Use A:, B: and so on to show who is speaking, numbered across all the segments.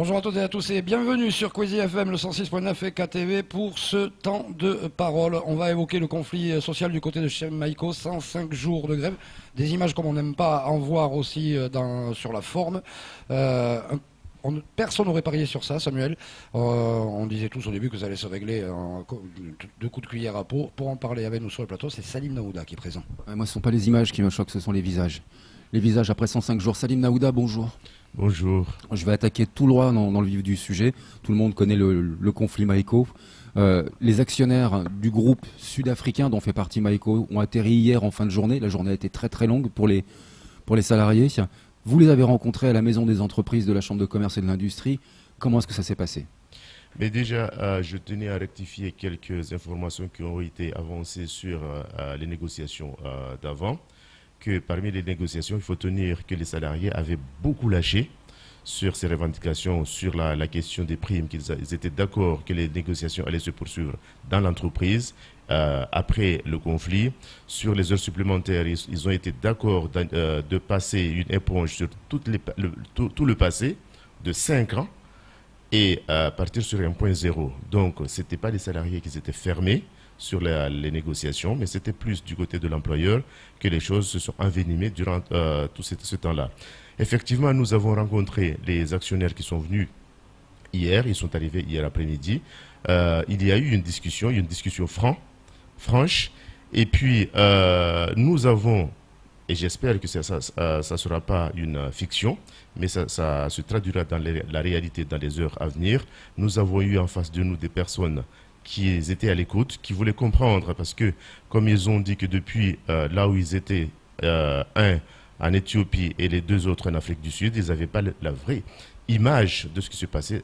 A: Bonjour à toutes et à tous et bienvenue sur Quasi FM, le 106.9 et KTV pour ce temps de parole. On va évoquer le conflit social du côté de chez Maïko, 105 jours de grève. Des images comme on n'aime pas en voir aussi sur la forme. Personne n'aurait parié sur ça, Samuel. On disait tous au début que ça allait se régler en deux coups de cuillère à peau. Pour en parler avec nous sur le plateau, c'est Salim Naouda qui est présent.
B: Moi, ce ne sont pas les images qui me choquent, ce sont les visages. Les visages après 105 jours. Salim Naouda, bonjour.
C: Bonjour.
B: Je vais attaquer tout droit dans le vif du sujet. Tout le monde connaît le conflit Maïko. Les actionnaires du groupe sud-africain dont fait partie Maïko ont atterri hier en fin de journée. La journée a été très très longue pour les salariés. Vous les avez rencontrés à la Maison des entreprises de la Chambre de commerce et de l'industrie. Comment est-ce que ça s'est passé ?
C: Mais déjà, je tenais à rectifier quelques informations qui ont été avancées sur les négociations d'avant. Que parmi les négociations, il faut tenir que les salariés avaient beaucoup lâché sur ces revendications, sur la question des primes, qu'ils étaient d'accord que les négociations allaient se poursuivre dans l'entreprise après le conflit. Sur les heures supplémentaires, ils ont été d'accord de passer une éponge sur tout le passé de 5 ans et partir sur un point zéro. Donc, ce n'était pas les salariés qui s'étaient fermés sur les négociations, mais c'était plus du côté de l'employeur que les choses se sont envenimées durant tout ce temps-là. Effectivement, nous avons rencontré les actionnaires qui sont venus hier, ils sont arrivés hier après-midi. Il y a eu une discussion franche, et puis nous avons, et j'espère que ça ne sera pas une fiction, mais ça se traduira dans la réalité dans les heures à venir. Nous avons eu en face de nous des personnes qui étaient à l'écoute, qui voulaient comprendre, parce que, comme ils ont dit que depuis là où ils étaient, un en Éthiopie et les deux autres en Afrique du Sud, ils n'avaient pas la vraie image de ce qui se passait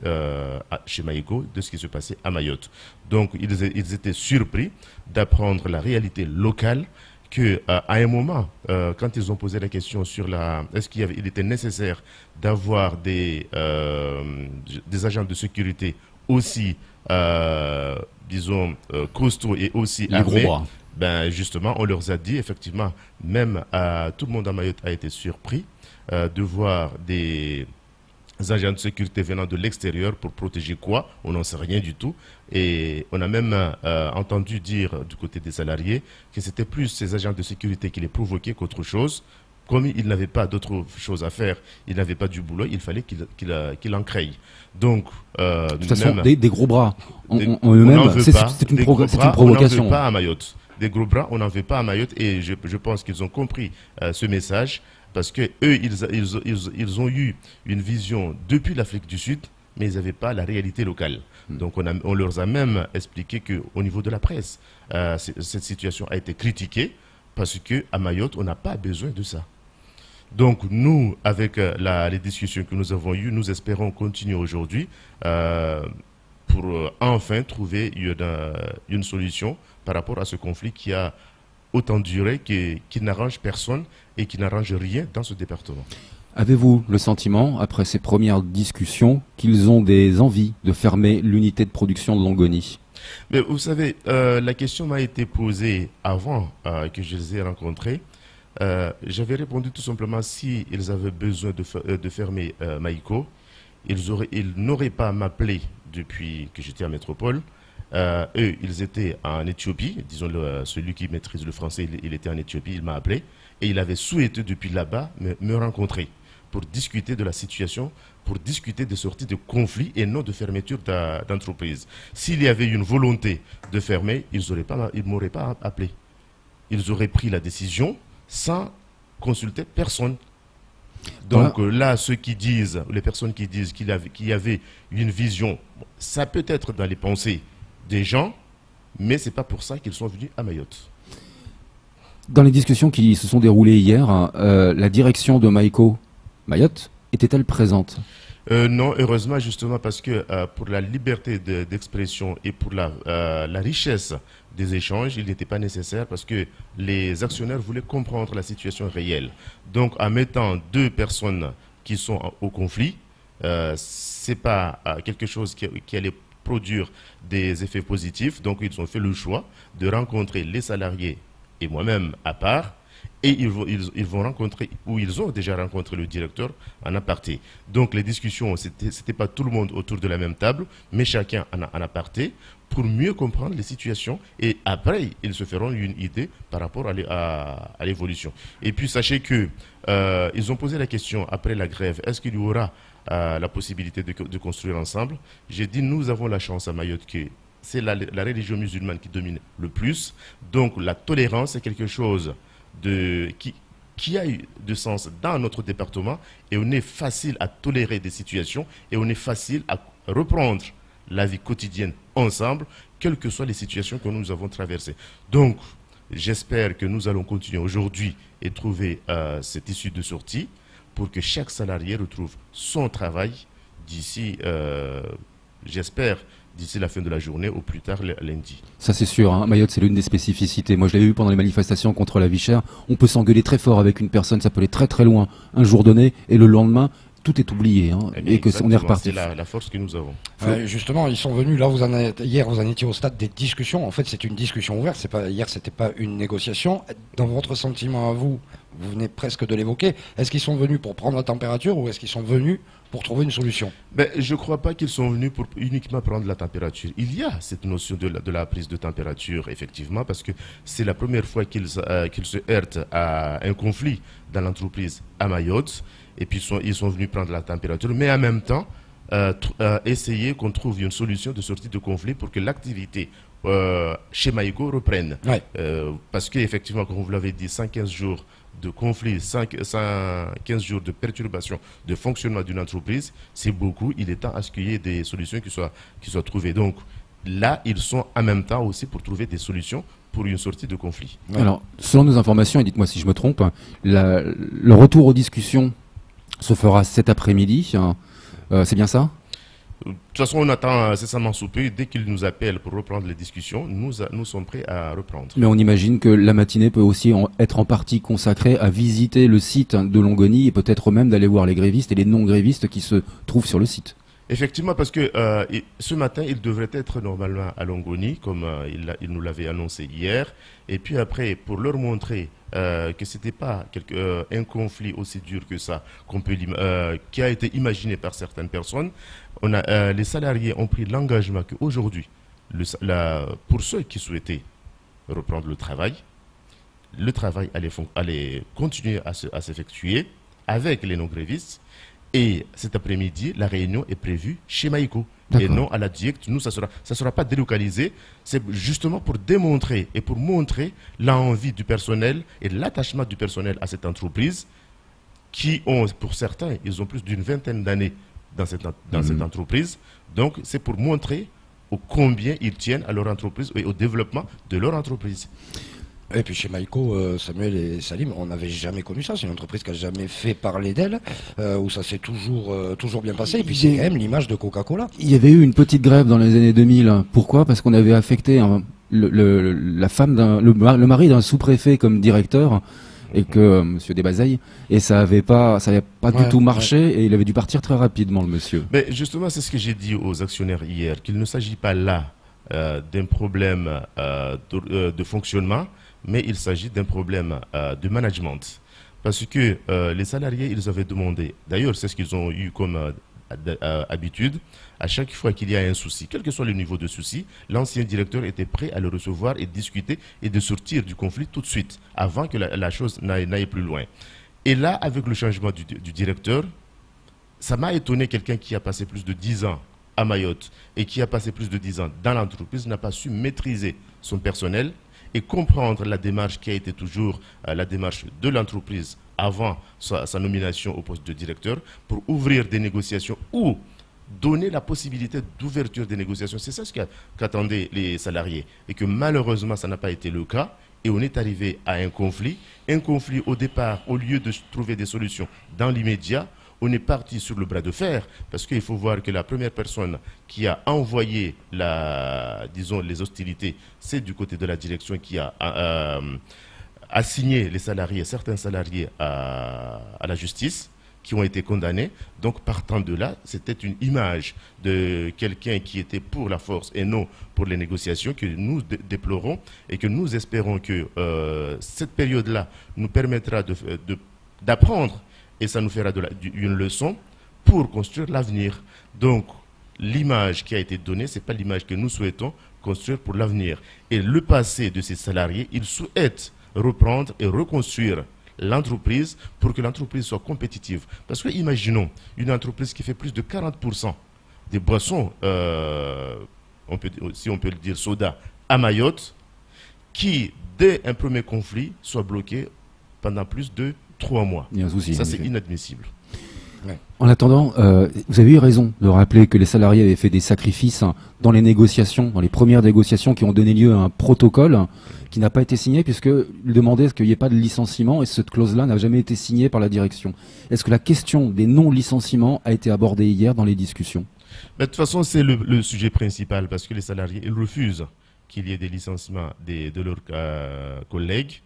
C: chez Maïko, de ce qui se passait à Mayotte. Donc, ils étaient surpris d'apprendre la réalité locale, qu'à un moment, quand ils ont posé la question sur est-ce qu'il était nécessaire d'avoir des agents de sécurité aussi disons, costauds et aussi armés, ben justement, on leur a dit, effectivement, même tout le monde à Mayotte a été surpris de voir des agents de sécurité venant de l'extérieur pour protéger quoi? On n'en sait rien du tout. Et on a même entendu dire du côté des salariés que c'était plus ces agents de sécurité qui les provoquaient qu'autre chose. Comme ils n'avaient pas d'autre chose à faire, ils n'avaient pas du boulot, il fallait qu'ils en créent. Donc,
B: de toute façon, des gros bras. C'est une provocation.
C: On n'en veut pas à Mayotte. Des gros bras, on n'en veut pas à Mayotte. Et je pense qu'ils ont compris ce message, parce que eux, ils ont eu une vision depuis l'Afrique du Sud, mais ils n'avaient pas la réalité locale. Donc, on leur a même expliqué qu'au niveau de la presse, cette situation a été critiquée, parce qu'à Mayotte, on n'a pas besoin de ça. Donc nous, avec les discussions que nous avons eues, nous espérons continuer aujourd'hui pour enfin trouver une solution par rapport à ce conflit qui a autant duré, qui n'arrange personne et qui n'arrange rien dans ce département.
B: Avez-vous le sentiment, après ces premières discussions, qu'ils ont des envies de fermer l'unité de production de Longoni ?
C: Mais vous savez, la question m'a été posée avant que je les ai rencontrés. J'avais répondu tout simplement, si ils avaient besoin de fermer Maïko, ils n'auraient pas m'appelé depuis que j'étais à Métropole. Eux, ils étaient en Éthiopie, disons celui qui maîtrise le français, il était en Éthiopie, il m'a appelé et il avait souhaité depuis là-bas me rencontrer pour discuter de la situation, pour discuter des sorties de conflits et non de fermeture d'entreprise. S'il y avait une volonté de fermer, ils ne m'auraient pas appelé. Ils auraient pris la décision sans consulter personne. Donc là, les personnes qui disent qu'il y avait une vision, ça peut être dans les pensées des gens, mais ce n'est pas pour ça qu'ils sont venus à Mayotte.
B: Dans les discussions qui se sont déroulées hier, la direction de Mayotte était-elle présente ?
C: Non, heureusement, justement, parce que pour la liberté d'expression et pour la richesse des échanges, il n'était pas nécessaire, parce que les actionnaires voulaient comprendre la situation réelle. Donc, en mettant deux personnes qui sont au conflit, ce n'est pas quelque chose qui allait produire des effets positifs. Donc, ils ont fait le choix de rencontrer les salariés et moi-même à part, et ils vont rencontrer, ou ils ont déjà rencontré le directeur en aparté. Donc les discussions, c'était pas tout le monde autour de la même table, mais chacun en aparté, pour mieux comprendre les situations, et après, ils se feront une idée par rapport à l'évolution. Et puis sachez que ils ont posé la question après la grève, est-ce qu'il y aura la possibilité de construire ensemble? J'ai dit, nous avons la chance à Mayotte que c'est la religion musulmane qui domine le plus, donc la tolérance est quelque chose qui a eu de sens dans notre département, et on est facile à tolérer des situations, et on est facile à reprendre la vie quotidienne ensemble, quelles que soient les situations que nous avons traversées. Donc, j'espère que nous allons continuer aujourd'hui et trouver cette issue de sortie pour que chaque salarié retrouve son travail d'ici, j'espère, d'ici la fin de la journée, au plus tard lundi.
B: Ça c'est sûr, hein. Mayotte c'est l'une des spécificités. Moi je l'ai vu pendant les manifestations contre la vie chère. On peut s'engueuler très fort avec une personne, ça peut aller très très loin un jour donné, et le lendemain, tout est oublié, hein, et que on est reparti.
C: C'est la force que nous avons.
A: Justement, ils sont venus, là hier vous en étiez au stade des discussions. En fait c'est une discussion ouverte, hier c'était pas une négociation. Dans votre sentiment à vous, vous venez presque de l'évoquer, est-ce qu'ils sont venus pour prendre la température ou est-ce qu'ils sont venus pour trouver une solution?
C: Je ne crois pas qu'ils sont venus pour uniquement prendre la température. Il y a cette notion de la prise de température, effectivement, parce que c'est la première fois qu'ils se heurtent à un conflit dans l'entreprise à Mayotte. Et puis ils sont venus prendre la température, mais en même temps, essayer qu'on trouve une solution de sortie de conflit pour que l'activité chez Maïko reprenne.
A: Ouais.
C: Parce qu'effectivement, comme vous l'avez dit, 115 jours de conflit, 115 jours de perturbation de fonctionnement d'une entreprise, c'est beaucoup. Il est temps à ce qu'il y ait des solutions qui soient trouvées. Donc là, ils sont en même temps aussi pour trouver des solutions pour une sortie de conflit.
B: Ouais. Alors, selon nos informations, et dites-moi si je me trompe, le retour aux discussions se fera cet après-midi. C'est bien ça?
C: De toute façon, on attend incessamment sous peu. Dès qu'ils nous appellent pour reprendre les discussions, nous sommes prêts à reprendre.
B: Mais on imagine que la matinée peut aussi être en partie consacrée à visiter le site de Longoni et peut-être même d'aller voir les grévistes et les non-grévistes qui se trouvent sur le site. Effectivement,
C: parce que ce matin, il devrait être normalement à Longoni, comme il nous l'avait annoncé hier. Et puis après, pour leur montrer que ce n'était pas un conflit aussi dur que ça, qui a été imaginé par certaines personnes, les salariés ont pris l'engagement qu'aujourd'hui, pour ceux qui souhaitaient reprendre le travail allait continuer à s'effectuer avec les non-grévistes. Et cet après-midi, la réunion est prévue chez Maïko et non à la DIECT. Nous, ça sera pas délocalisé. C'est justement pour démontrer et pour montrer l'envie du personnel et l'attachement du personnel à cette entreprise qui ont, pour certains, ils ont plus d'une vingtaine d'années dans cette entreprise. Donc, c'est pour montrer au combien ils tiennent à leur entreprise et au développement de leur entreprise.
A: Et puis chez Maïko, Samuel et Salim, on n'avait jamais connu ça. C'est une entreprise qui n'a jamais fait parler d'elle, où ça s'est toujours bien passé. Et puis c'est quand même l'image de Coca-Cola.
B: Il y avait eu une petite grève dans les années 2000. Pourquoi? Parce qu'on avait affecté le mari d'un sous-préfet comme directeur, et que Monsieur Desbazeilles, et ça avait pas du tout marché, et il avait dû partir très rapidement, le monsieur.
C: Mais justement, c'est ce que j'ai dit aux actionnaires hier, qu'il ne s'agit pas là d'un problème de fonctionnement, mais il s'agit d'un problème de management. Parce que les salariés, ils avaient demandé, d'ailleurs c'est ce qu'ils ont eu comme habitude, à chaque fois qu'il y a un souci, quel que soit le niveau de souci, l'ancien directeur était prêt à le recevoir et discuter et de sortir du conflit tout de suite, avant que la chose n'aille plus loin. Et là, avec le changement du directeur, ça m'a étonné, quelqu'un qui a passé plus de 10 ans à Mayotte et qui a passé plus de 10 ans dans l'entreprise n'a pas su maîtriser son personnel et comprendre la démarche qui a été toujours la démarche de l'entreprise avant sa nomination au poste de directeur pour ouvrir des négociations ou donner la possibilité d'ouverture des négociations. C'est ça ce qu'attendaient les salariés et que malheureusement ça n'a pas été le cas et on est arrivé à un conflit. Un conflit au départ, au lieu de trouver des solutions dans l'immédiat, on est parti sur le bras de fer, parce qu'il faut voir que la première personne qui a envoyé les hostilités, c'est du côté de la direction qui a assigné certains salariés à la justice. qui ont été condamnés. Donc, partant de là, c'était une image de quelqu'un qui était pour la force et non pour les négociations que nous déplorons et que nous espérons que cette période-là nous permettra d'apprendre et ça nous fera une leçon pour construire l'avenir. Donc, l'image qui a été donnée, ce n'est pas l'image que nous souhaitons construire pour l'avenir. Et le passé de ces salariés, ils souhaitent reprendre et reconstruire l'entreprise pour que l'entreprise soit compétitive. Parce que imaginons une entreprise qui fait plus de 40% des boissons, si on peut le dire soda, à Mayotte, qui, dès un premier conflit, soit bloquée pendant plus de 3 mois.
B: Il y a un souci,
C: ça, c'est inadmissible.
B: Ouais. En attendant, vous avez eu raison de rappeler que les salariés avaient fait des sacrifices dans les négociations, dans les premières négociations qui ont donné lieu à un protocole qui n'a pas été signé puisqu'il demandait qu'il n'y ait pas de licenciement et cette clause-là n'a jamais été signée par la direction. Est-ce que la question des non-licenciements a été abordée hier dans les discussions?
C: De toute façon, c'est le sujet principal parce que les salariés ils refusent qu'il y ait des licenciements de leurs collègues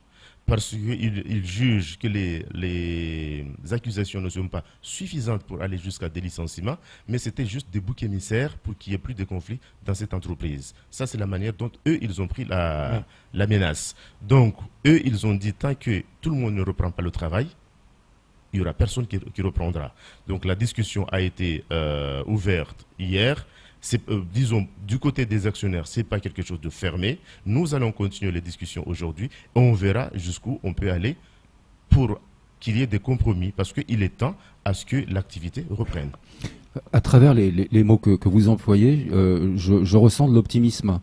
C: parce qu'ils jugent que les accusations ne sont pas suffisantes pour aller jusqu'à des licenciements, mais c'était juste des boucs émissaires pour qu'il n'y ait plus de conflits dans cette entreprise. Ça, c'est la manière dont eux, ils ont pris la menace. Donc, eux, ils ont dit, tant que tout le monde ne reprend pas le travail, il n'y aura personne qui reprendra. Donc, la discussion a été ouverte hier. Disons, du côté des actionnaires, ce n'est pas quelque chose de fermé. Nous allons continuer les discussions aujourd'hui et on verra jusqu'où on peut aller pour qu'il y ait des compromis parce qu'il est temps à ce que l'activité reprenne.
B: À travers les mots que vous employez, je ressens de l'optimisme.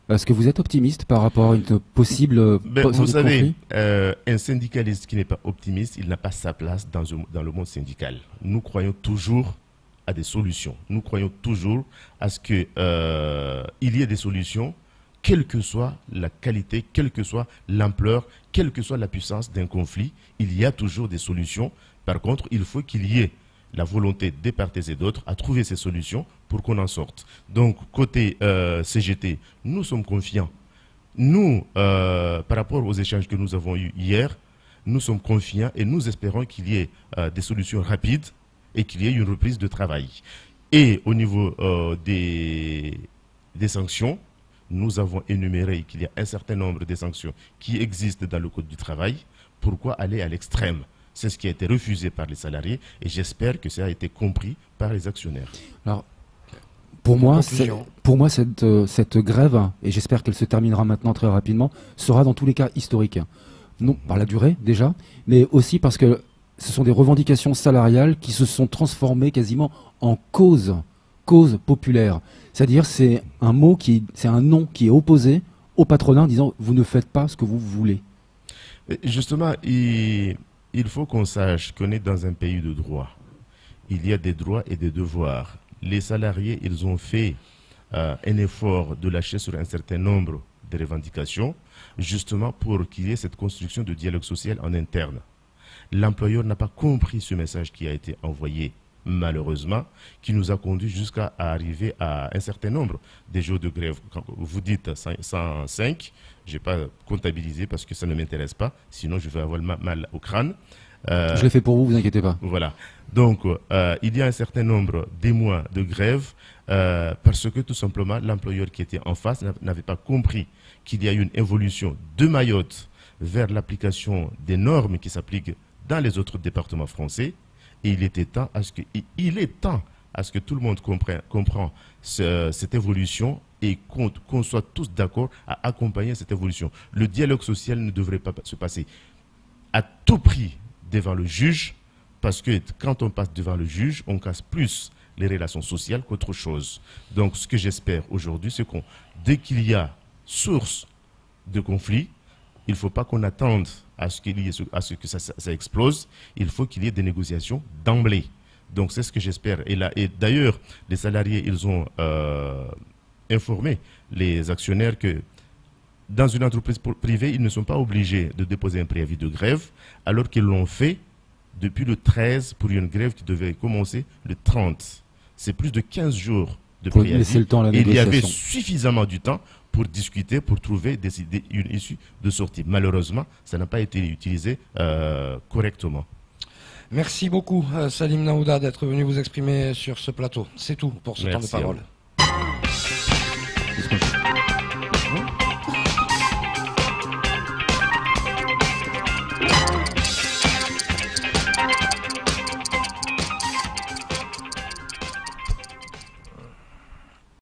B: Est-ce que vous êtes optimiste par rapport à une possible
C: vous savez, un syndicaliste qui n'est pas optimiste, il n'a pas sa place dans le monde syndical. Nous croyons toujours à des solutions. Nous croyons toujours à ce qu'il y ait des solutions, quelle que soit la qualité, quelle que soit l'ampleur, quelle que soit la puissance d'un conflit, il y a toujours des solutions. Par contre, il faut qu'il y ait la volonté des parties et d'autres à trouver ces solutions pour qu'on en sorte. Donc, côté CGT, nous sommes confiants. Nous, par rapport aux échanges que nous avons eus hier, nous sommes confiants et nous espérons qu'il y ait des solutions rapides et qu'il y ait une reprise de travail. Et au niveau des sanctions, nous avons énuméré qu'il y a un certain nombre de sanctions qui existent dans le Code du travail. Pourquoi aller à l'extrême? C'est ce qui a été refusé par les salariés et j'espère que ça a été compris par les actionnaires.
B: Alors, pour moi, cette grève, et j'espère qu'elle se terminera maintenant très rapidement, sera dans tous les cas historique. Non par la durée déjà, mais aussi parce que ce sont des revendications salariales qui se sont transformées quasiment en cause populaire. C'est-à-dire c'est un nom qui est opposé au patronat en disant vous ne faites pas ce que vous voulez.
C: Justement, il faut qu'on sache qu'on est dans un pays de droit. Il y a des droits et des devoirs. Les salariés, ils ont fait un effort de lâcher sur un certain nombre de revendications, justement pour qu'il y ait cette construction de dialogue social en interne. L'employeur n'a pas compris ce message qui a été envoyé, malheureusement, qui nous a conduit jusqu'à arriver à un certain nombre de jours de grève. Quand vous dites 105, je n'ai pas comptabilisé parce que ça ne m'intéresse pas, sinon je vais avoir mal au crâne.
B: Je l'ai fait pour vous, vous inquiétez pas.
C: Voilà. Donc, il y a un certain nombre de mois de grève parce que tout simplement, l'employeur qui était en face n'avait pas compris qu'il y a une évolution de Mayotte vers l'application des normes qui s'appliquent dans les autres départements français. Et il est temps à ce que tout le monde comprend cette évolution et qu'on soit tous d'accord à accompagner cette évolution. Le dialogue social ne devrait pas se passer à tout prix devant le juge, parce que quand on passe devant le juge, on casse plus les relations sociales qu'autre chose. Donc ce que j'espère aujourd'hui, c'est que dès qu'il y a source de conflit, il ne faut pas qu'on attende à ce que ça explose. Il faut qu'il y ait des négociations d'emblée. Donc c'est ce que j'espère. Et d'ailleurs, les salariés, ils ont informé les actionnaires que dans une entreprise privée, ils ne sont pas obligés de déposer un préavis de grève, alors qu'ils l'ont fait depuis le 13 pour une grève qui devait commencer le 30. C'est plus de 15 jours de préavis.
B: Laisser le temps à la
C: et il y
B: négociation.
C: avait suffisamment du temps pour discuter, pour trouver une issue de sortie. Malheureusement, ça n'a pas été utilisé correctement.
A: Merci beaucoup, Salim Naouda, d'être venu vous exprimer sur ce plateau. C'est tout pour ce temps de
C: Merci à
A: parole.
C: vous.